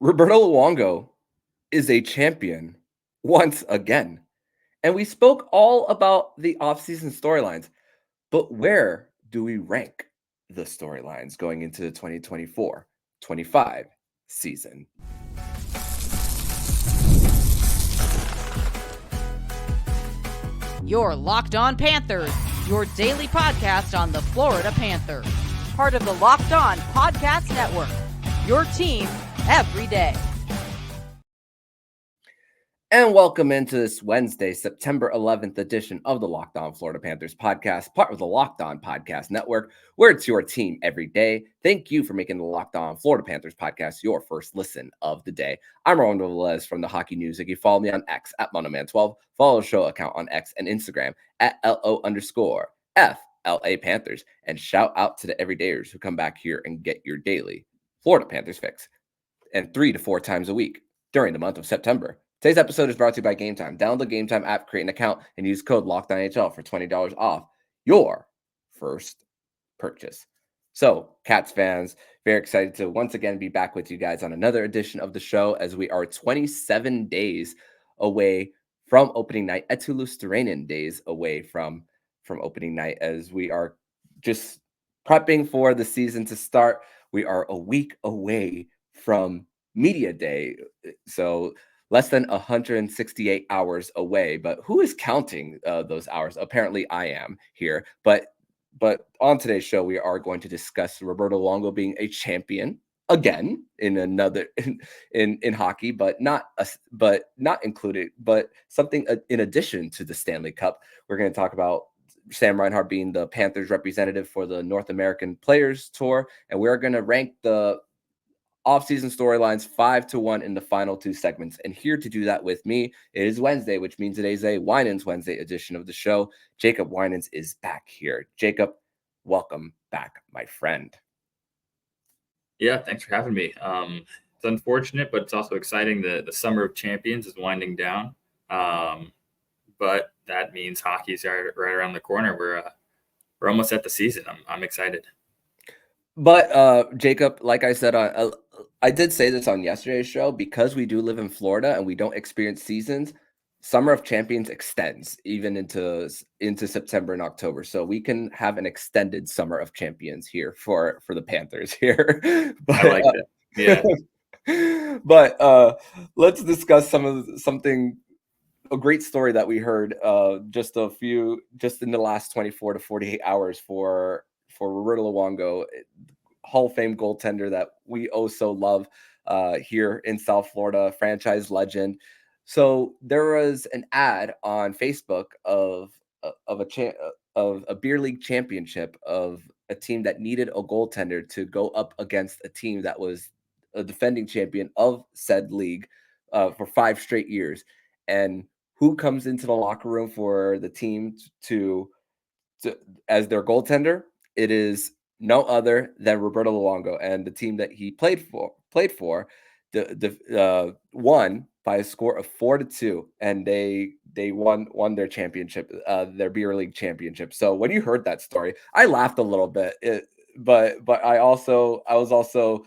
Roberto Luongo is a champion once again. And we spoke all about the offseason storylines, but where do we rank the storylines going into the 2024-25 season? You're Locked On Panthers, your daily podcast on the Florida Panthers. Part of the Locked On Podcast Network, your team every day. And welcome into this Wednesday, September 11th edition of the Locked On Florida Panthers podcast, part of the Locked On Podcast Network, where it's your team every day. Thank you for making the Locked On Florida Panthers podcast your first listen of the day. I'm Roberto Velez from the Hockey News. You can follow me on X at Monoman12. Follow the show account on X and Instagram at LO_FLA Panthers. And shout out to the everydayers who come back here and get your daily Florida Panthers fix, and 3 to 4 times a week during the month of September. Today's episode is brought to you by Gametime. Download the Gametime app, create an account, and use code LOCKEDONNHL for $20 off your first purchase. So, Cats fans, very excited to once again be back with you guys on another edition of the show as we are 27 days away from opening night, Etulu days away from opening night, as we are just prepping for the season to start. We are a week away from Media Day. So, less than 168 hours away, but who is counting those hours? Apparently I am here, but on today's show, we are going to discuss Roberto Luongo being a champion again in another in hockey, but not included, but something in addition to the Stanley Cup. We're going to talk about Sam Reinhart being the Panthers representative for the North American Players Tour, and we're going to rank the off-season storylines 5-1 in the final two segments. And here to do that with me, it is Wednesday, which means today's a Winans Wednesday edition of the show. Jacob Winans is back here. Jacob, welcome back, my friend. Yeah, thanks for having me. It's unfortunate, but it's also exciting. The Summer of Champions is winding down. But that means hockey's right around the corner. We're almost at the season. I'm excited. But Jacob, like I said, I did say this on yesterday's show, because we do live in Florida and we don't experience seasons. Summer of Champions extends even into September and October, so we can have an extended Summer of Champions here for the Panthers here. But, I like that. Yeah. But let's discuss a great story that we heard just in the last 24 to 48 hours for Roberto Luongo, Hall of Fame goaltender that we so love here in South Florida, franchise legend. So there was an ad on Facebook of a beer league championship of a team that needed a goaltender to go up against a team that was a defending champion of said league for 5 straight years. And who comes into the locker room for the team to as their goaltender? It is no other than Roberto Luongo, and the team that he played for won by a score of 4-2, and they won their championship, their beer league championship. So when you heard that story, I laughed a little bit, but I was also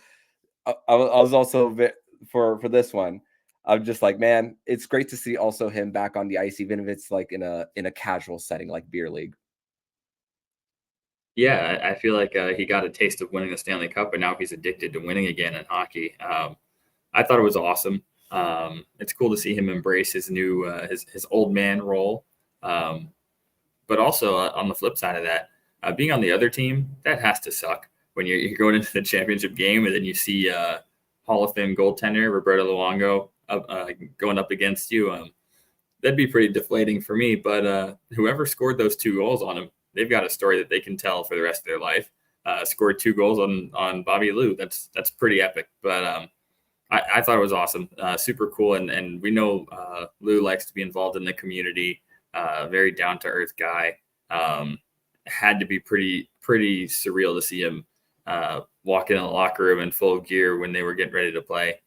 for this one, I'm just like, man, it's great to see also him back on the ice, even if it's like in a casual setting like beer league. Yeah, I feel like he got a taste of winning the Stanley Cup, but now he's addicted to winning again in hockey. I thought it was awesome. It's cool to see him embrace his new his old man role. But also on the flip side of that, being on the other team, that has to suck when you're going into the championship game and then you see Hall of Fame goaltender Roberto Luongo going up against you. That'd be pretty deflating for me. But whoever scored those 2 goals on him, they've got a story that they can tell for the rest of their life. Scored 2 goals on Bobby Lou. That's pretty epic. But I thought it was awesome. Super cool. And we know Lou likes to be involved in the community. Very down to earth guy. Had to be pretty surreal to see him walk in the locker room in full gear when they were getting ready to play.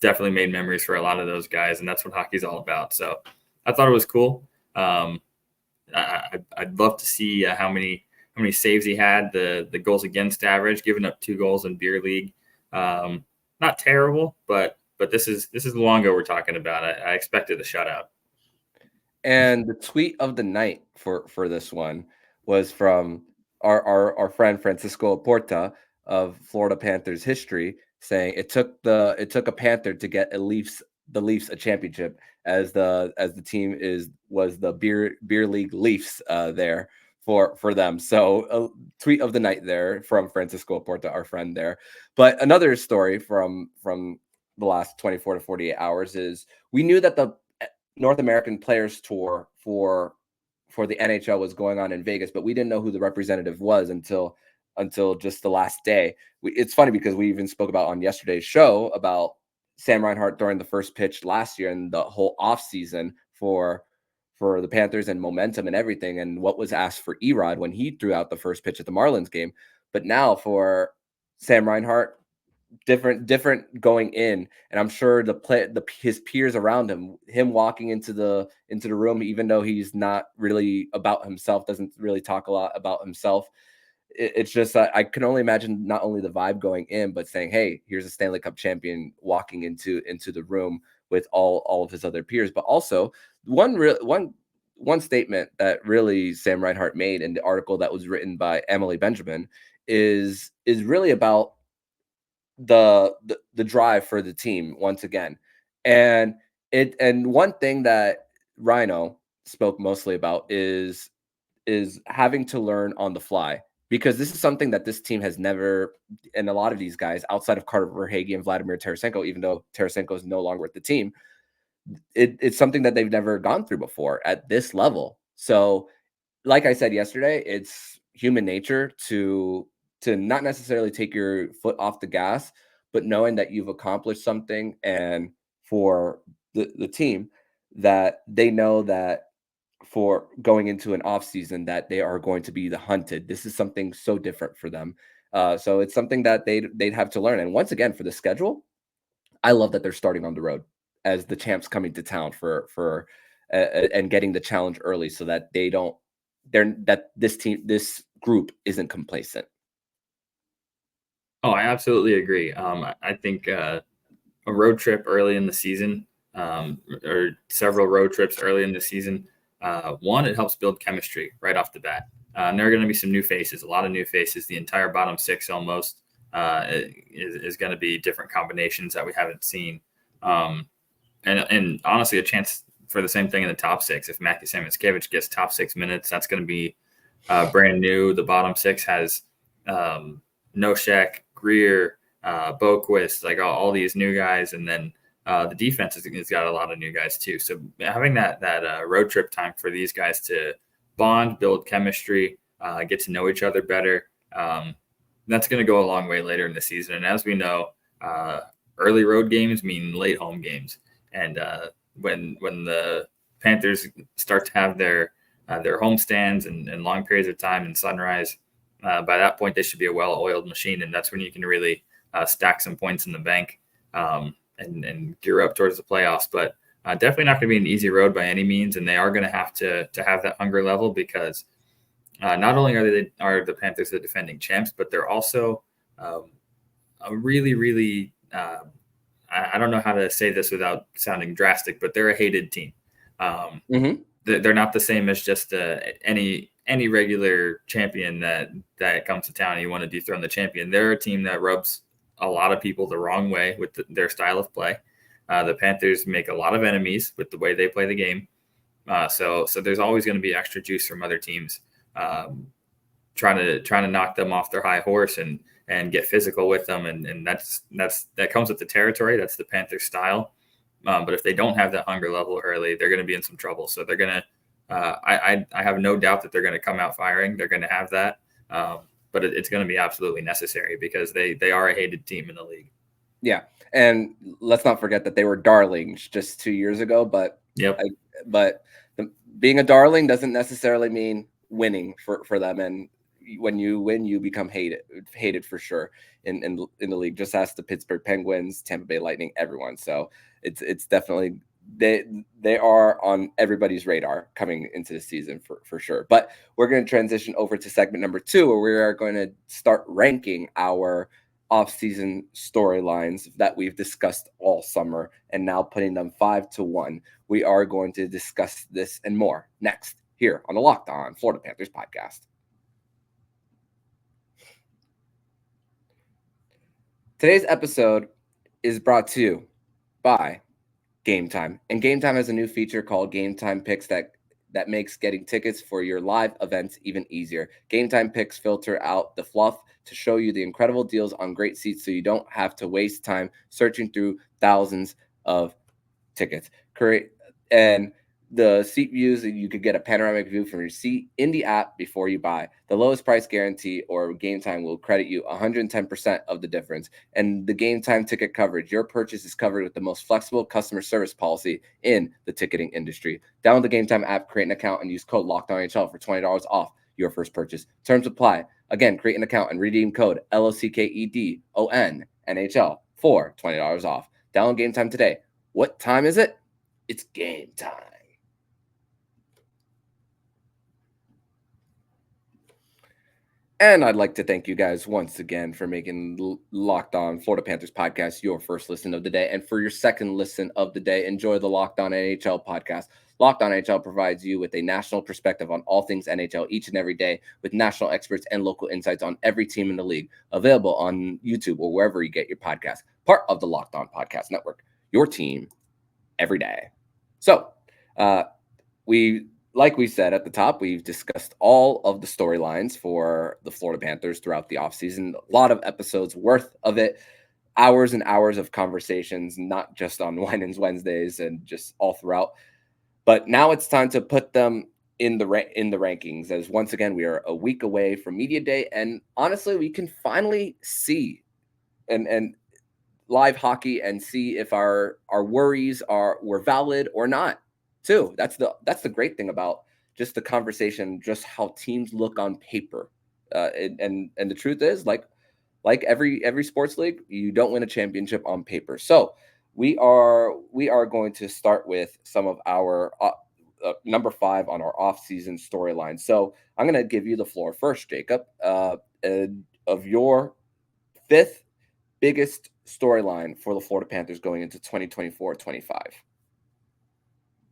Definitely made memories for a lot of those guys, and that's what hockey's all about. So I thought it was cool. I'd love to see how many saves he had, the goals against average, giving up 2 goals in beer league. Not not terrible, but this is Luongo we're talking about. I expected a shutout. And the tweet of the night for this one was from our friend Francisco Porta of Florida Panthers history, saying it took a Panther to get the Leafs a championship, as the team was the beer league Leafs there for them. So tweet of the night there from Francisco Porta, our friend there. But another story from the last 24 to 48 hours is we knew that the North American Players Tour for the NHL was going on in Vegas, but we didn't know who the representative was until just the last day. It's funny because we even spoke about on yesterday's show about Sam Reinhart during the first pitch last year and the whole offseason for the Panthers and momentum and everything, and what was asked for Erod when he threw out the first pitch at the Marlins game. But now for Sam Reinhart, different going in, and I'm sure his peers around him walking into the room, even though he's not really about himself, doesn't really talk a lot about himself. It's just I can only imagine not only the vibe going in, but saying, hey, here's a Stanley Cup champion walking into the room with all of his other peers. But also one statement that really Sam Reinhart made in the article that was written by Emily Benjamin is really about the drive for the team once again. And one thing that Rhino spoke mostly about is having to learn on the fly, because this is something that this team has never, and a lot of these guys outside of Carter Verhaeghe and Vladimir Tarasenko, even though Tarasenko is no longer with the team, it's something that they've never gone through before at this level. So like I said yesterday, it's human nature to not necessarily take your foot off the gas, but knowing that you've accomplished something, and for the team, that they know that for going into an off season that they are going to be the hunted. This is something so different for them. So it's something that they'd have to learn. And once again, for the schedule, I love that they're starting on the road as the champs coming to town for and getting the challenge early, so that this group isn't complacent. Oh, I absolutely agree. I think a road trip early in the season, or several road trips early in the season, one, it helps build chemistry right off the bat. And there are going to be some new faces, a lot of new faces. The entire bottom six almost is going to be different combinations that we haven't seen. And honestly, a chance for the same thing in the top six. If Matthew Samoskevich gets top 6 minutes, that's going to be brand new. The bottom six has Noshek, Greer, Boquist, like all these new guys. And then the defense has got a lot of new guys too. So having that road trip time for these guys to bond, build chemistry, get to know each other better, that's going to go a long way later in the season. And as we know, early road games mean late home games. And when the Panthers start to have their home stands and long periods of time in Sunrise, by that point, they should be a well-oiled machine. And that's when you can really stack some points in the bank and gear up towards the playoffs. But definitely not going to be an easy road by any means. And they are going to have to have that hunger level, because not only are the Panthers the defending champs, but they're also a really, really I don't know how to say this without sounding drastic, but they're a hated team. They're not the same as just any regular champion that comes to town and you want to dethrone the champion. They're a team that rubs a lot of people the wrong way with their style of play. The Panthers make a lot of enemies with the way they play the game. So there's always going to be extra juice from other teams trying to knock them off their high horse and get physical with them. And that comes with the territory. That's the Panther style. But if they don't have that hunger level early, they're going to be in some trouble. So they're going to, I have no doubt that they're going to come out firing. They're going to have that. But it's going to be absolutely necessary, because they are a hated team in the league. Yeah. And let's not forget that they were darlings just 2 years ago, but being a darling doesn't necessarily mean winning for them. And when you win, you become hated for sure in the league. Just ask the Pittsburgh Penguins, Tampa Bay Lightning, everyone. So it's definitely they are on everybody's radar coming into the season for sure. But we're going to transition over to segment number 2, where we are going to start ranking our off-season storylines that we've discussed all summer and now putting them 5-1. We are going to discuss this and more next here on the Locked On Florida Panthers podcast. Today's episode is brought to you by Gametime. And Gametime has a new feature called Gametime Picks that makes getting tickets for your live events even easier. Gametime Picks filter out the fluff to show you the incredible deals on great seats so you don't have to waste time searching through thousands of tickets. And the seat views, you could get a panoramic view from your seat in the app before you buy. The lowest price guarantee or Gametime will credit you 110% of the difference. And the Gametime ticket coverage, your purchase is covered with the most flexible customer service policy in the ticketing industry. Download the Gametime app, create an account, and use code LOCKEDONNHL for $20 off your first purchase. Terms apply. Again, create an account and redeem code LOCKEDONNHL for $20 off. Download Gametime today. What time is it? It's game time. And I'd like to thank you guys once again for making Locked On Florida Panthers podcast your first listen of the day. And for your second listen of the day, enjoy the Locked On NHL podcast. Locked On NHL provides you with a national perspective on all things NHL each and every day with national experts and local insights on every team in the league. Available on YouTube or wherever you get your podcast. Part of the Locked On Podcast Network. Your team every day. So, like we said at the top, we've discussed all of the storylines for the Florida Panthers throughout the offseason. A lot of episodes worth of it. Hours and hours of conversations, not just on Wine Wednesdays and just all throughout. But now it's time to put them in the rankings, as once again, we are a week away from Media Day. And honestly, we can finally see and live hockey and see if our worries were valid or not. Too. That's the great thing about just the conversation, just how teams look on paper. And the truth is, like every sports league, you don't win a championship on paper. So we are going to start with some of our number 5 on our off-season storyline. So I'm going to give you the floor first, Jacob, of your 5th biggest storyline for the Florida Panthers going into 2024-25.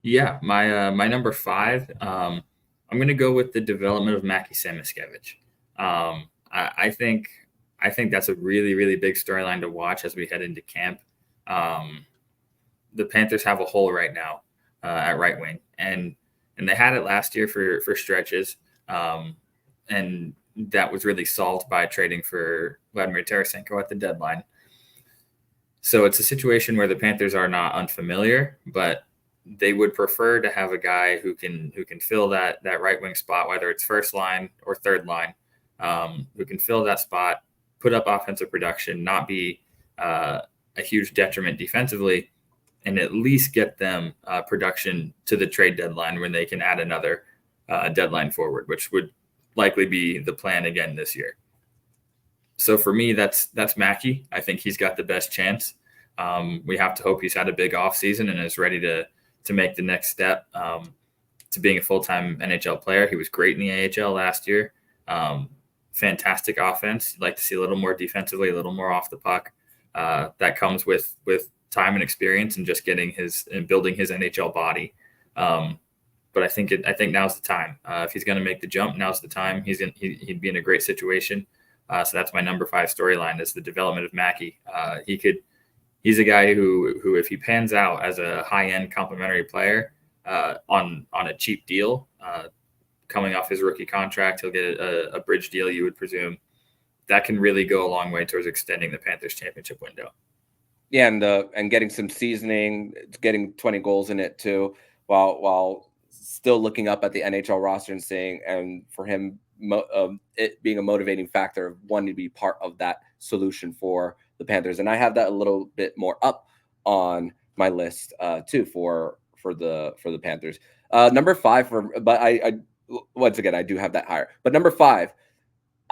Yeah, my number 5. I'm going to go with the development of Mackie Samoskevich. I think that's a really, really big storyline to watch as we head into camp. The Panthers have a hole right now at right wing, and they had it last year for stretches, and that was really solved by trading for Vladimir Tarasenko at the deadline. So it's a situation where the Panthers are not unfamiliar, but they would prefer to have a guy who can fill that right wing spot, whether it's first line or third line, who can fill that spot, put up offensive production, not be a huge detriment defensively, and at least get them production to the trade deadline when they can add another deadline forward, which would likely be the plan again this year. So for me, that's Mackie. I think he's got the best chance. We have to hope he's had a big offseason and is ready to make the next step to being a full-time NHL player. He was great in the AHL last year. Fantastic offense. You'd like to see a little more defensively, a little more off the puck. That comes with time and experience and just building his NHL body. But I think now's the time. If he's going to make the jump, now's the time. He'd be in a great situation. So that's my number 5 storyline, is the development of Mackie. He's a guy who, if he pans out as a high-end complementary player on a cheap deal, coming off his rookie contract, he'll get a bridge deal, you would presume. That can really go a long way towards extending the Panthers championship window. Yeah, and getting some seasoning, getting 20 goals in it too, while still looking up at the NHL roster and saying, and for him, it being a motivating factor of wanting to be part of that solution for the Panthers. And I have that a little bit more up on my list too for the Panthers. Number 5 but I once again, I do have that higher. But number 5,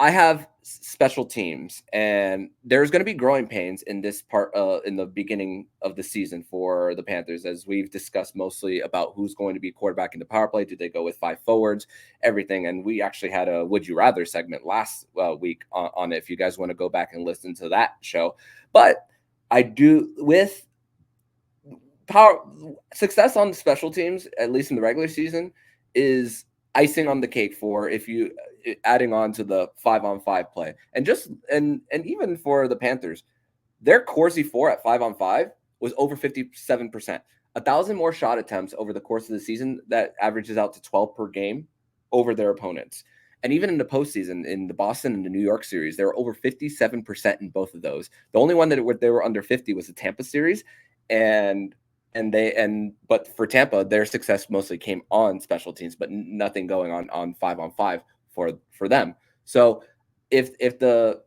I have special teams, and there's going to be growing pains in this part in the beginning of the season for the Panthers, as we've discussed mostly about who's going to be quarterback in the power play. Do they go with 5 forwards, everything? And we actually had a Would You Rather segment last week on it, if you guys want to go back and listen to that show. But I do, with power success on the special teams, at least in the regular season, is icing on the cake for if you adding on to the 5-on-5 play. And even for the Panthers, their Corsi 4 at 5-on-5 was over 57%. 1,000 more shot attempts over the course of the season. That averages out to 12 per game over their opponents. And even in the postseason, in the Boston and the New York series, they were over 57% in both of those. The only one that they were under 50 was the Tampa series. But for Tampa, their success mostly came on special teams, but nothing going on 5-on-5 for them. So if the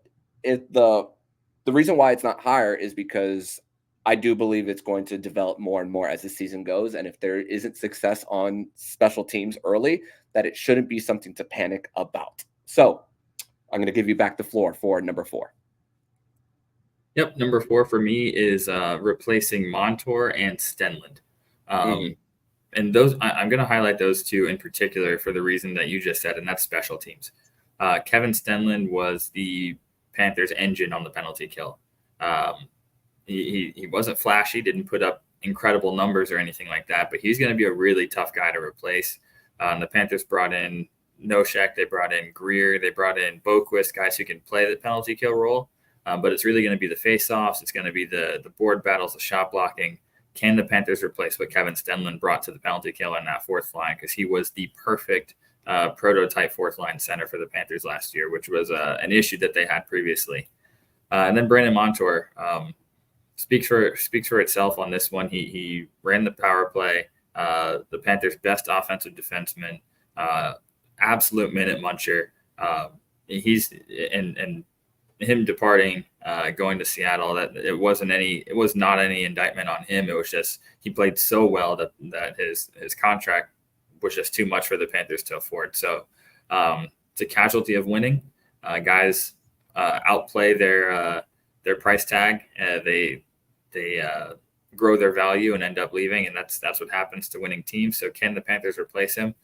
reason why it's not higher is because I do believe it's going to develop more and more as the season goes. And if there isn't success on special teams early, that it shouldn't be something to panic about. So I'm going to give you back the floor for number 4. Yep, number 4 for me is replacing Montour and Stenlund. And those, I'm going to highlight those two in particular for the reason that you just said, and that's special teams. Kevin Stenlund was the Panthers' engine on the penalty kill. He wasn't flashy, didn't put up incredible numbers or anything like that, but he's going to be a really tough guy to replace. The Panthers brought in Noshek, they brought in Greer, they brought in Boquist, guys who can play the penalty kill role. But it's really going to be the face-offs. It's going to be the board battles, the shot blocking. Can the Panthers replace what Kevin Stenlund brought to the penalty kill in that fourth line? Because he was the perfect prototype fourth-line center for the Panthers last year, which was an issue that they had previously. And then Brandon Montour speaks for itself on this one. He ran the power play, the Panthers' best offensive defenseman, absolute minute muncher. And him departing, going to Seattle, that it was not any indictment on him. It was just he played so well that his contract was just too much for the Panthers to afford. So it's a casualty of winning. Guys outplay their price tag. They grow their value and end up leaving, and that's what happens to winning teams. So can the Panthers replace him?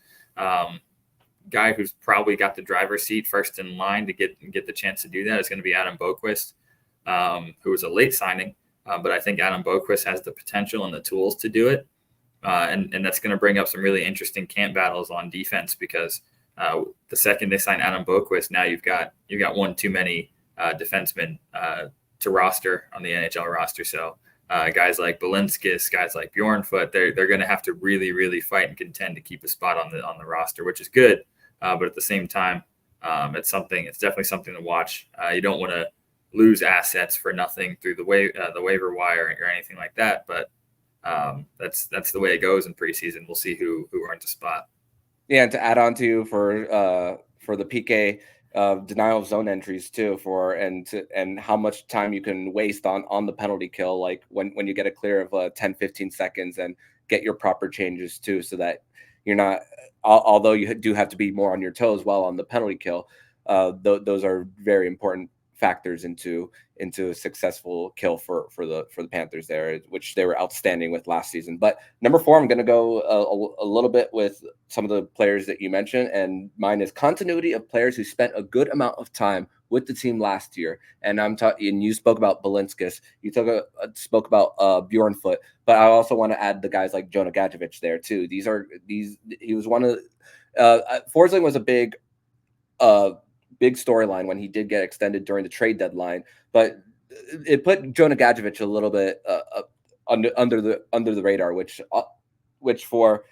Guy who's probably got the driver's seat first in line to get the chance to do that is going to be Adam Boquist, who was a late signing, but I think Adam Boquist has the potential and the tools to do it, and that's going to bring up some really interesting camp battles on defense because the second they sign Adam Boquist, now you've got one too many defensemen to roster on the NHL roster. So guys like Balinskis, guys like Bjornfoot, they're going to have to really, really fight and contend to keep a spot on the roster, which is good. But at the same time, it's definitely something to watch. You don't want to lose assets for nothing through the waiver wire or anything like that. But that's the way it goes in preseason. We'll see who earns a spot. Yeah, and to add on to for the PK denial of zone entries too, and how much time you can waste on the penalty kill, like when you get a clear of 10-15 seconds and get your proper changes too, so that you're not, although you do have to be more on your toes while on the penalty kill, those are very important factors into a successful kill for the Panthers there, which they were outstanding with last season. But number 4, I'm going to go a little bit with some of the players that you mentioned, and mine is continuity of players who spent a good amount of time with the team last year. And and you spoke about Balinskis, you spoke about Bjornfoot, but I also want to add the guys like Jonah Gadjevich there too. He was one of Forsling was a big storyline when he did get extended during the trade deadline, but it put Jonah Gadjevich a little bit under the radar, which for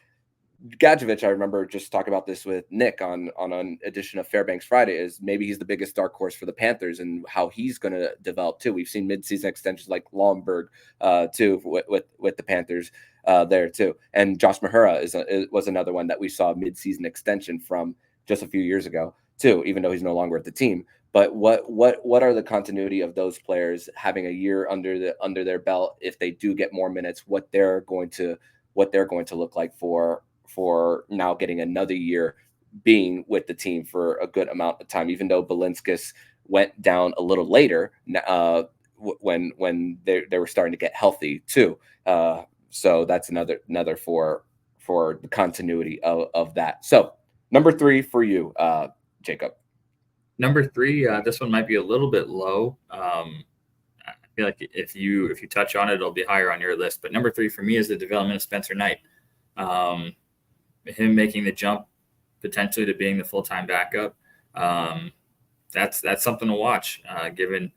Gadjevich, I remember just talking about this with Nick on an edition of Fairbanks Friday, is maybe he's the biggest dark horse for the Panthers and how he's going to develop too. We've seen midseason extensions like Lomberg too with the Panthers there too, and Josh Mahura was another one that we saw midseason extension from just a few years ago too, even though he's no longer at the team. But what are the continuity of those players having a year under their belt, if they do get more minutes, what they're going to look like for now getting another year being with the team for a good amount of time, even though Balinskis went down a little later when they were starting to get healthy too. So that's another for the continuity of that. So number 3 for you, Jacob. Number 3, this one might be a little bit low. I feel like if you touch on it, it'll be higher on your list. But number 3 for me is the development of Spencer Knight. Him making the jump potentially to being the full-time backup. That's something to watch. Given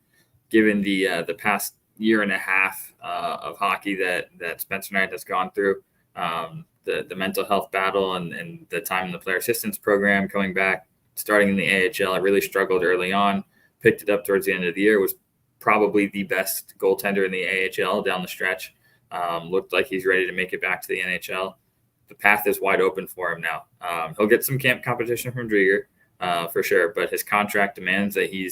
the past year and a half of hockey that Spencer Knight has gone through, the mental health battle and the time in the player assistance program, coming back, starting in the AHL, I really struggled early on. Picked it up towards the end of the year. Was probably the best goaltender in the AHL down the stretch. Looked like he's ready to make it back to the NHL. The path is wide open for him now. He'll get some camp competition from Drieger for sure, but his contract demands that he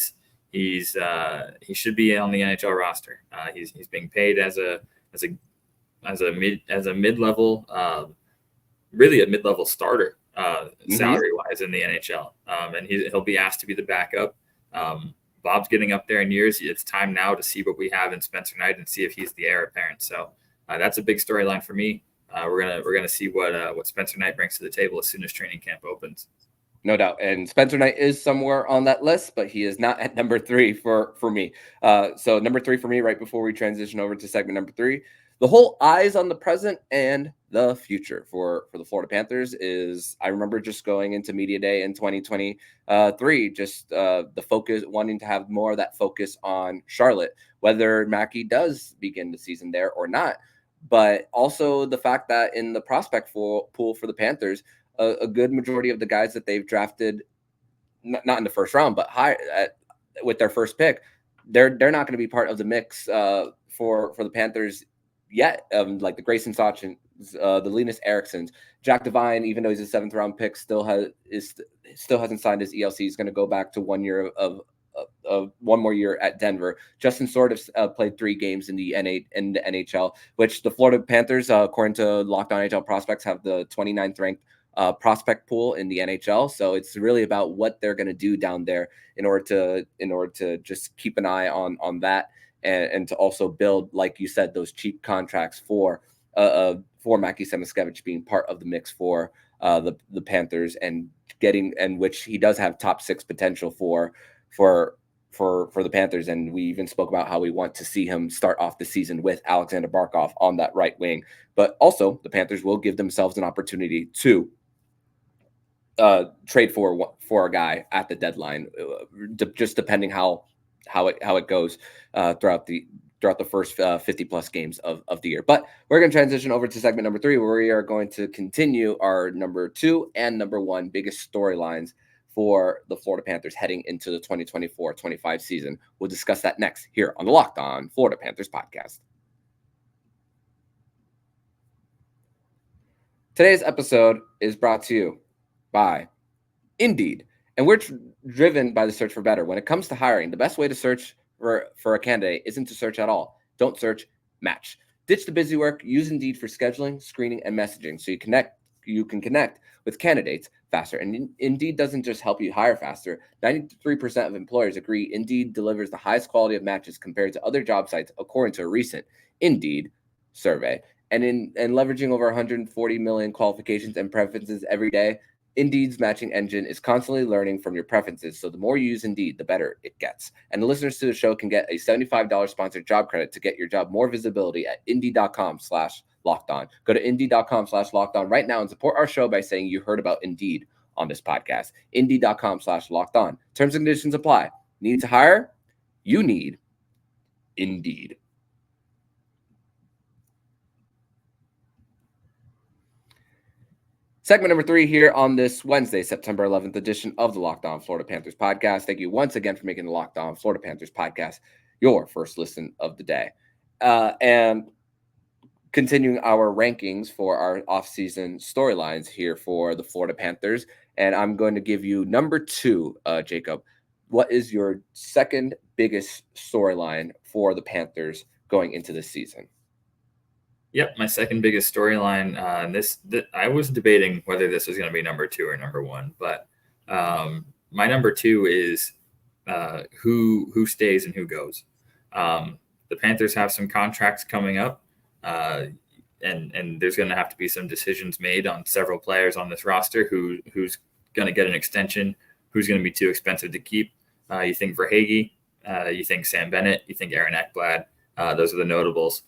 should be on the NHL roster. He's being paid as a mid-level, really a mid-level starter salary wise in the NHL, and he'll be asked to be the backup. Bob's getting up there in years. It's time now to see what we have in Spencer Knight and see if he's the heir apparent. So that's a big storyline for me. We're gonna see what Spencer Knight brings to the table as soon as training camp opens. No doubt. And Spencer Knight is somewhere on that list, but he is not at number 3 for me. So number 3 for me, right before we transition over to segment number 3, the whole eyes on the present and the future for the Florida Panthers is, I remember just going into media day in 2023, just the focus, wanting to have more of that focus on Charlotte, whether Mackey does begin the season there or not. But also the fact that in the prospect pool for the Panthers, a good majority of the guys that they've drafted, not in the first round, but high with their first pick, they're not going to be part of the mix for the Panthers yet. Like the Grayson Sachin, the Linus Erikssons, Jack Devine, even though he's a 7th round pick, still hasn't signed his ELC. He's going to go back to 1 year of one more year at Denver. Justin Sword played 3 games in the NHL, which the Florida Panthers, according to Locked On NHL Prospects, have the 29th ranked prospect pool in the NHL. So it's really about what they're going to do down there in order to just keep an eye on that and to also build, like you said, those cheap contracts for Mackie Semiskevich being part of the mix for the Panthers and which he does have top 6 potential for the Panthers. And we even spoke about how we want to see him start off the season with Alexander Barkov on that right wing. But also the Panthers will give themselves an opportunity to trade for a guy at the deadline, just depending how it goes throughout the first 50 plus games of the year. But we're going to transition over to segment number 3, where we are going to continue our number 2 and number 1 biggest storylines for the Florida Panthers heading into the 2024-25 season. We'll discuss that next here on the Locked On Florida Panthers podcast. Today's episode is brought to you by Indeed. And we're driven by the search for better. When it comes to hiring, the best way to search for a candidate isn't to search at all. Don't search, match. Ditch the busy work. Use Indeed for scheduling, screening, and messaging so you can connect with candidates faster. And Indeed doesn't just help you hire faster. 93% of employers agree Indeed delivers the highest quality of matches compared to other job sites, according to a recent Indeed survey. And in leveraging over 140 million qualifications and preferences every day, Indeed's matching engine is constantly learning from your preferences, so the more you use Indeed, the better it gets. And the listeners to the show can get a $75 sponsored job credit to get your job more visibility at Indeed.com/lockedon. Go to Indeed.com/lockedon right now and support our show by saying you heard about Indeed on this podcast. Indeed.com/lockedon. Terms and conditions apply. Need to hire? You need Indeed. Segment number 3 here on this Wednesday, September 11th edition of the Locked On Florida Panthers podcast. Thank you once again for making the Locked On Florida Panthers podcast your first listen of the day. And continuing our rankings for our offseason storylines here for the Florida Panthers. And I'm going to give you number 2, Jacob. What is your second biggest storyline for the Panthers going into this season? Yep, my second biggest storyline. I was debating whether this was going to be number 2 or number 1, but my number 2 is who stays and who goes. The Panthers have some contracts coming up, and there's going to have to be some decisions made on several players on this roster who's going to get an extension, who's going to be too expensive to keep. You think Verhaeghe, you think Sam Bennett, you think Aaron Ekblad. Those are the notables.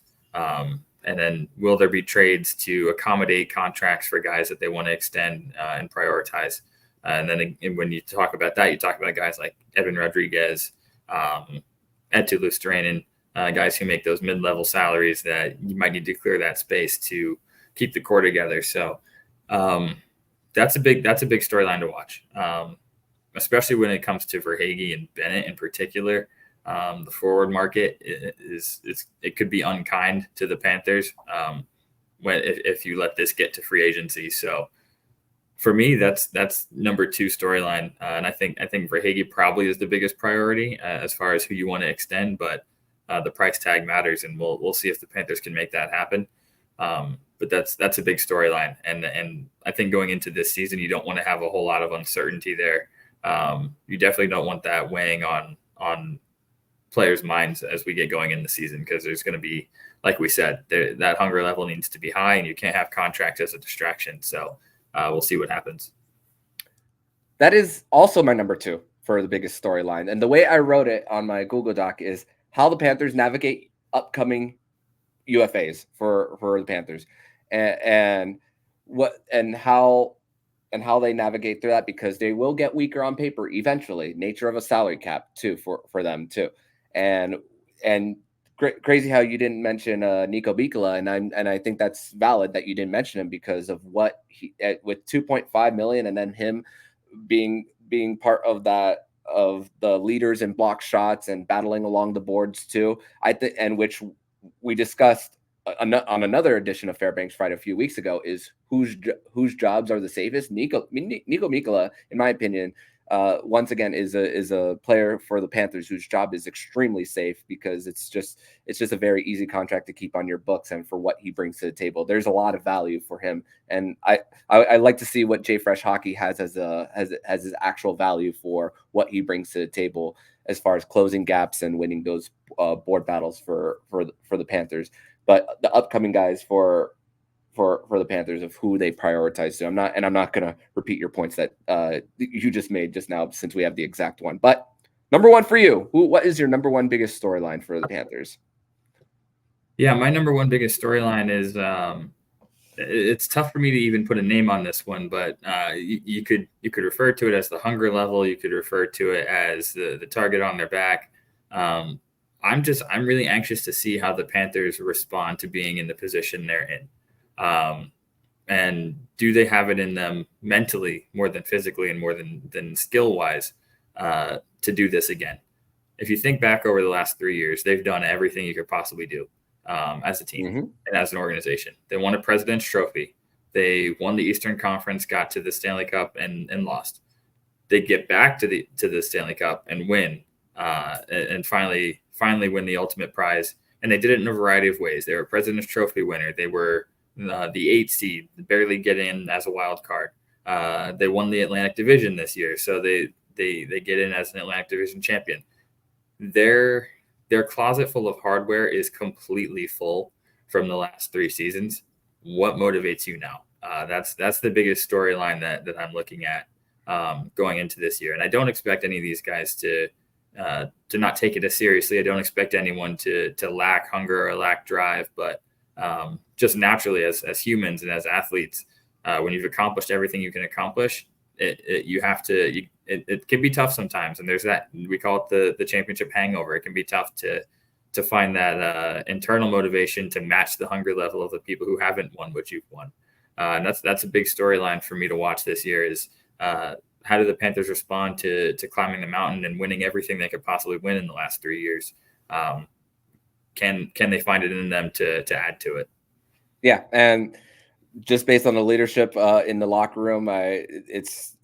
And then will there be trades to accommodate contracts for guys that they want to extend and prioritize? And then when you talk about that, you talk about guys like Evan Rodriguez, Etu Luostarinen, guys who make those mid-level salaries that you might need to clear that space to keep the core together. So that's a big storyline to watch, especially when it comes to Verhaeghe and Bennett in particular. The forward market it could be unkind to the Panthers if you let this get to free agency. So for me, that's number 2 storyline, and I think Verhaeghe probably is the biggest priority as far as who you want to extend, but the price tag matters, and we'll see if the Panthers can make that happen. But that's a big storyline, and I think going into this season, you don't want to have a whole lot of uncertainty there. You definitely don't want that weighing on players' minds as we get going in the season, because there's going to be, like we said, that hunger level needs to be high, and you can't have contracts as a distraction. So we'll see what happens. That is also my number 2 for the biggest storyline. And the way I wrote it on my Google Doc is how the Panthers navigate upcoming UFAs for the Panthers, and how they navigate through that, because they will get weaker on paper eventually. Nature of a salary cap too for them too. And crazy how you didn't mention Nico Mikkola, and I think that's valid that you didn't mention him, because of what he with $2.5 million, and then him being part of that, of the leaders in block shots and battling along the boards too. I think, and which we discussed on another edition of Fairbanks Friday a few weeks ago, is whose jobs are the safest. Nico Mikkola, in my opinion, once again is a player for the Panthers whose job is extremely safe, because it's just a very easy contract to keep on your books, and for what he brings to the table, there's a lot of value for him. And I like to see what J Fresh Hockey has as his actual value for what he brings to the table as far as closing gaps and winning those board battles for the Panthers. But the upcoming guys for the Panthers, of who they prioritize to. I'm not going to repeat your points that you just made just now, since we have the exact one. But number 1 for you, what is your number 1 biggest storyline for the Panthers? Yeah, my number 1 biggest storyline is it's tough for me to even put a name on this one, but you could refer to it as the hunger level. You could refer to it as the target on their back. I'm really anxious to see how the Panthers respond to being in the position they're in. And do they have it in them mentally, more than physically and more than skill wise, to do this again? If you think back over the last 3 years, they've done everything you could possibly do as a team and as an organization. They won a President's Trophy. They won the Eastern Conference, got to the Stanley Cup and lost. They get back to the Stanley Cup and win, and finally win the ultimate prize. And they did it in a variety of ways. They were a President's Trophy winner. They were the 8th seed, barely get in as a wild card. They won the Atlantic Division this year, so they get in as an Atlantic Division champion. Their closet full of hardware is completely full from the last 3 seasons. What motivates you now? That's the biggest storyline that I'm looking at going into this year. And I don't expect any of these guys to not take it as seriously. I don't expect anyone to lack hunger or lack drive, but just naturally as humans and as athletes, when you've accomplished everything you can accomplish, it can be tough sometimes. And there's that, we call it the championship hangover. It can be tough to find that internal motivation to match the hunger level of the people who haven't won what you've won. And that's a big storyline for me to watch this year, is how do the Panthers respond to climbing the mountain and winning everything they could possibly win in the last 3 years? Can they find it in them to add to it? Yeah, and just based on the leadership in the locker room, it's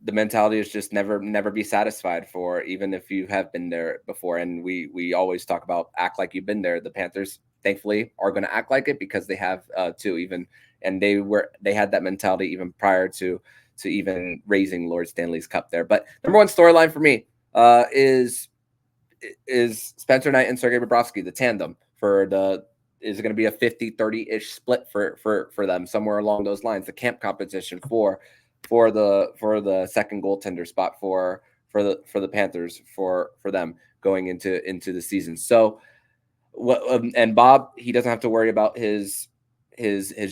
the mentality is just never be satisfied, for even if you have been there before. And we always talk about act like you've been there. The Panthers thankfully are going to act like it because they have too, even, and they had that mentality even prior to even raising Lord Stanley's Cup there. But number one storyline for me is Spencer Knight and Sergei Bobrovsky, the tandem is it going to be a 50-30-ish split for them, somewhere along those lines, the camp competition for the second goaltender spot for the Panthers for them going into the season. So and Bob, he doesn't have to worry about his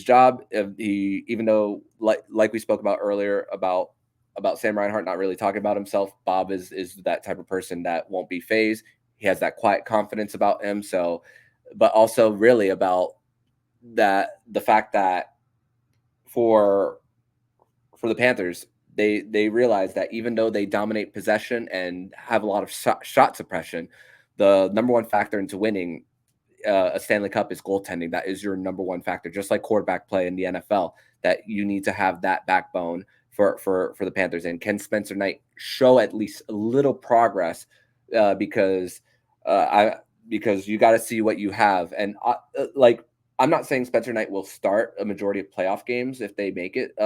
job. He, even though like we spoke about earlier about Sam Reinhart not really talking about himself, Bob is that type of person that won't be phased. He has that quiet confidence about him. So, but also really about the fact that for the Panthers, they realize that even though they dominate possession and have a lot of shot suppression, the number one factor into winning a Stanley Cup is goaltending. That is your number one factor, just like quarterback play in the NFL, that you need to have that backbone for the Panthers. And can Spencer Knight show at least a little progress because you got to see what you have. And I'm not saying Spencer Knight will start a majority of playoff games if they make it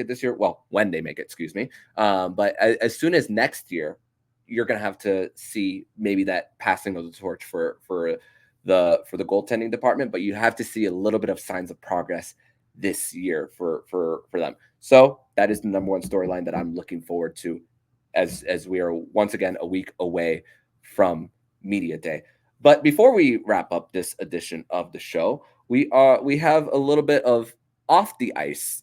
this year. Well, when they make it, excuse me. But as soon as next year, you're going to have to see maybe that passing of the torch for the goaltending department, but you have to see a little bit of signs of progress this year for them. So that is the number one storyline that I'm looking forward to as we are once again a week away from Media Day. But before we wrap up this edition of the show, we have a little bit of off the ice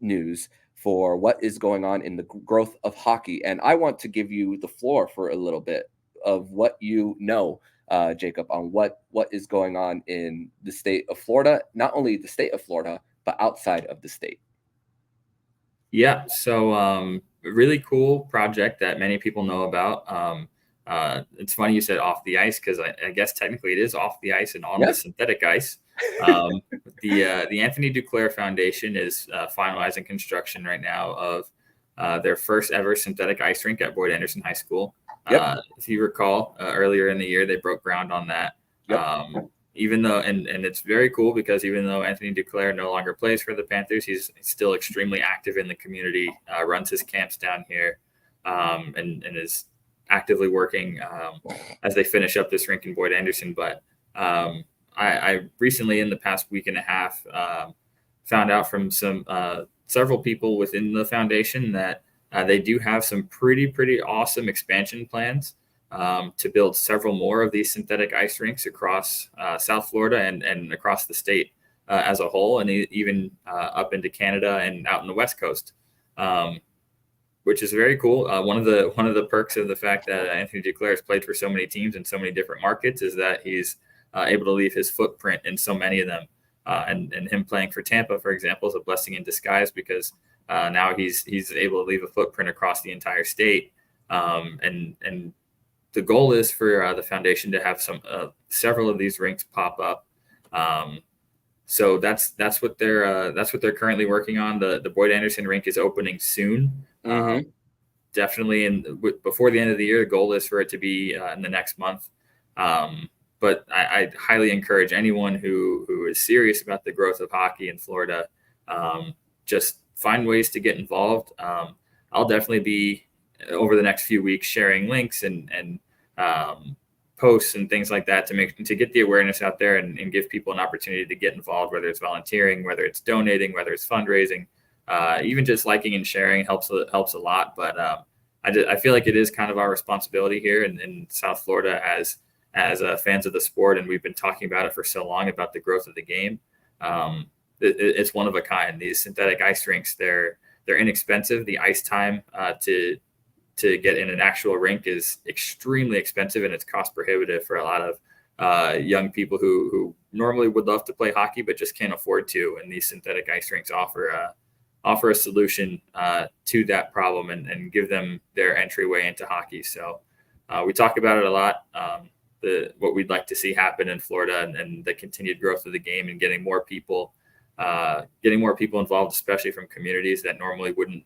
news for what is going on in the growth of hockey. And I want to give you the floor for a little bit of what you know, Jacob, on what is going on in the state of Florida, not only the state of Florida, but outside of the state. Yeah, so a really cool project that many people know about. It's funny you said off the ice, because I guess technically it is off the ice and on the synthetic ice. The Anthony Duclair Foundation is finalizing construction right now of their first ever synthetic ice rink at Boyd Anderson High School. If you recall, earlier in the year, they broke ground on that. Even though, and it's very cool because even though Anthony Duclair no longer plays for the Panthers, he's still extremely active in the community, runs his camps down here, and is actively working as they finish up this rink in Boyd Anderson. But I recently, in the past week and a half, found out from several people within the foundation that they do have some pretty awesome expansion plans to build several more of these synthetic ice rinks across South Florida and across the state as a whole, and even up into Canada and out in the West Coast, which is very cool. One of the perks of the fact that Anthony Duclair has played for so many teams in so many different markets is that he's able to leave his footprint in so many of them. And him playing for Tampa, for example, is a blessing in disguise because now he's able to leave a footprint across the entire state. And the goal is for the foundation to have several of these rinks pop up. So that's what they're currently working on. The Boyd Anderson rink is opening soon. Definitely before the end of the year. The goal is for it to be in the next month. But I highly encourage anyone who is serious about the growth of hockey in Florida, just find ways to get involved. I'll definitely be over the next few weeks sharing links and posts and things like that to get the awareness out there and give people an opportunity to get involved, whether it's volunteering, whether it's donating, whether it's fundraising, even just liking and sharing helps a lot. But I feel like it is kind of our responsibility here in South Florida as fans of the sport, and we've been talking about it for so long about the growth of the game. It's one of a kind. These synthetic ice rinks, they're inexpensive. The ice time to get in an actual rink is extremely expensive, and it's cost prohibitive for a lot of young people who normally would love to play hockey but just can't afford to. And these synthetic ice rinks offer a solution to that problem and give them their entryway into hockey. So we talk about it a lot. What we'd like to see happen in Florida and the continued growth of the game and getting more people involved, especially from communities that normally wouldn't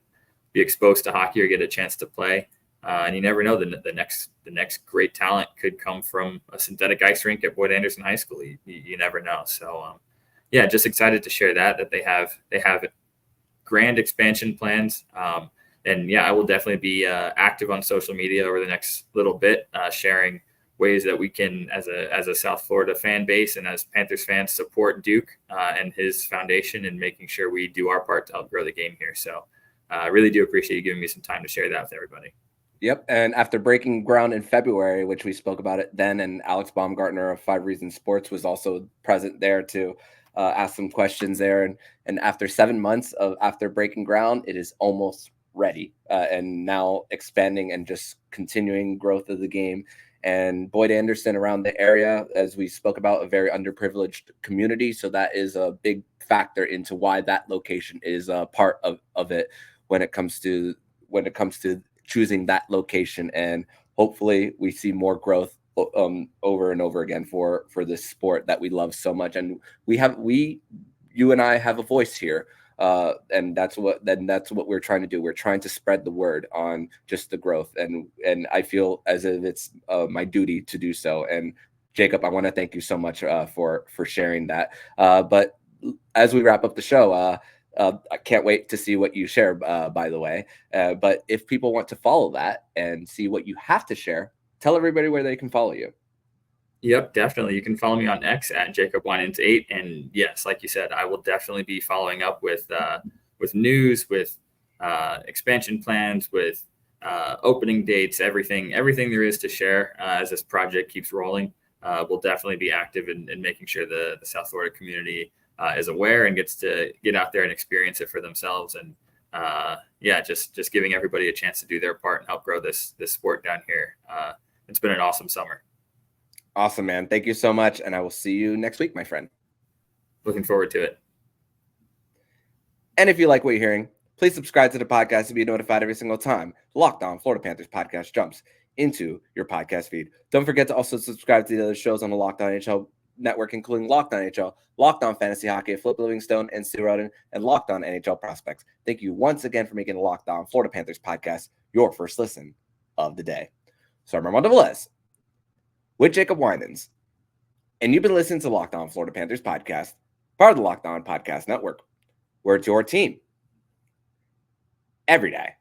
be exposed to hockey or get a chance to play. And you never know, the next great talent could come from a synthetic ice rink at Boyd Anderson High School. You never know. So yeah, just excited to share that they have grand expansion plans. And yeah, I will definitely be active on social media over the next little bit, sharing ways that we can, as a South Florida fan base and as Panthers fans, support Duke and his foundation and making sure we do our part to help grow the game here. So I really do appreciate you giving me some time to share that with everybody. Yep. And after breaking ground in February, which we spoke about it then, and Alex Baumgartner of 5 Reasons Sports was also present there to ask some questions there. And after 7 months after breaking ground, it is almost ready and now expanding and just continuing growth of the game. And Boyd Anderson around the area, as we spoke about, a very underprivileged community. So that is a big factor into why that location is a part of it when it comes to choosing that location. And hopefully we see more growth over and over again for this sport that we love so much. And you and I have a voice here. And that's what we're trying to do. We're trying to spread the word on just the growth. And I feel as if it's my duty to do so. And Jacob, I want to thank you so much for sharing that. But as we wrap up the show, I can't wait to see what you share, by the way. But if people want to follow that and see what you have to share, tell everybody where they can follow you. Yep, definitely. You can follow me on X at JacobWinans8. And yes, like you said, I will definitely be following up with news, with expansion plans, with opening dates, everything there is to share as this project keeps rolling. We'll definitely be active in making sure the South Florida community is aware and gets to get out there and experience it for themselves. And yeah, just giving everybody a chance to do their part and help grow this sport down here. It's been an awesome summer. Awesome, man. Thank you so much. And I will see you next week, my friend. Looking forward to it. And if you like what you're hearing, please subscribe to the podcast to be notified every single time the Locked On Florida Panthers podcast jumps into your podcast feed. Don't forget to also subscribe to the other shows on the Locked On NHL network, including Locked On NHL, Locked On Fantasy Hockey, Flip Livingstone and Stu Roden, and Locked On NHL Prospects. Thank you once again for making the Locked On Florida Panthers podcast your first listen of the day. So I'm Armando Velez with Jacob Winans, and you've been listening to Locked On Florida Panthers podcast, part of the Locked On Podcast Network, where it's your team every day.